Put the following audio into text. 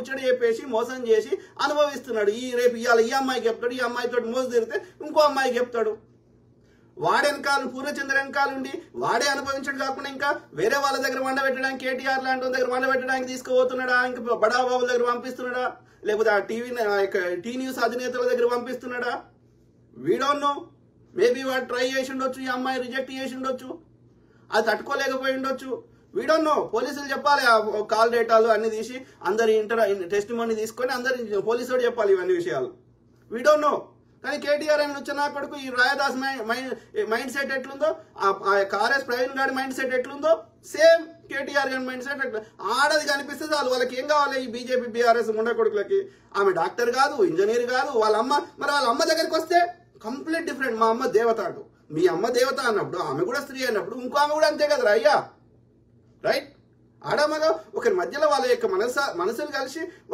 ముచ్చడి చెప్పేసి మోసం చేసి అనుభవిస్తున్నాడు. రేపు ఇవాళ ఈ అమ్మాయికి చెప్తాడు, ఈ అమ్మాయితో మోసం తిరిగితే ఇంకో అమ్మాయికి చెప్తాడు. వాడే వెనకాల పూర్ణచంద్ర వెనకాలండి వాడే అనుభవించడం కాకుండా ఇంకా వేరే వాళ్ళ దగ్గర వండ పెట్టడానికి కేటీఆర్ లాంటి వాళ్ళ దగ్గర వండ పెట్టడానికి తీసుకుపోతున్నాడా, ఇంకా బడాబాబుల దగ్గర పంపిస్తున్నాడా, లేకపోతే ఆ టీ న్యూస్ అధినేతల దగ్గర పంపిస్తున్నాడా? We don't know. మేబీ వాడు ట్రై చేసి ఉండొచ్చు, ఈ అమ్మాయి రిజెక్ట్ చేసి ఉండొచ్చు, అది తట్టుకోలేకపోయి ఉండొచ్చు. We don't no. పోలీసులు చెప్పాలి, కాల్ డేటాలు అన్ని తీసి అందరి టెస్ట్ మనీ తీసుకొని అందరి పోలీసులు చెప్పాలి ఇవన్నీ విషయాలు. We don't no. కానీ కేటీఆర్ అని వచ్చిన కొడుకు ఈ రాయదాస్ మైండ్ సెట్ ఎట్లుందో, కారేస్ ప్రవీణ్ గారి మైండ్ సెట్ ఎట్లుందో సేమ్ కేటీఆర్ గారి మైండ్ సెట్ ఆడది కనిపిస్తుంది. వాళ్ళకి ఏం కావాలి ఈ బీజేపీ బీఆర్ఎస్ ముండ కొడుకులకి? ఆమె డాక్టర్ కాదు, ఇంజనీర్ కాదు, వాళ్ళ అమ్మ. మరి వాళ్ళ అమ్మ దగ్గరికి వస్తే కంప్లీట్ డిఫరెంట్. మా అమ్మ దేవత అంటూ, మీ అమ్మ దేవత అన్నప్పుడు ఆమె కూడా స్త్రీ అన్నప్పుడు ఇంకో ఆమె కూడా అంతే కదరా అయ్యా, రైట్? ఆడమగా ఒకరి మధ్యలో వాళ్ళ యొక్క మనసులు కలిసి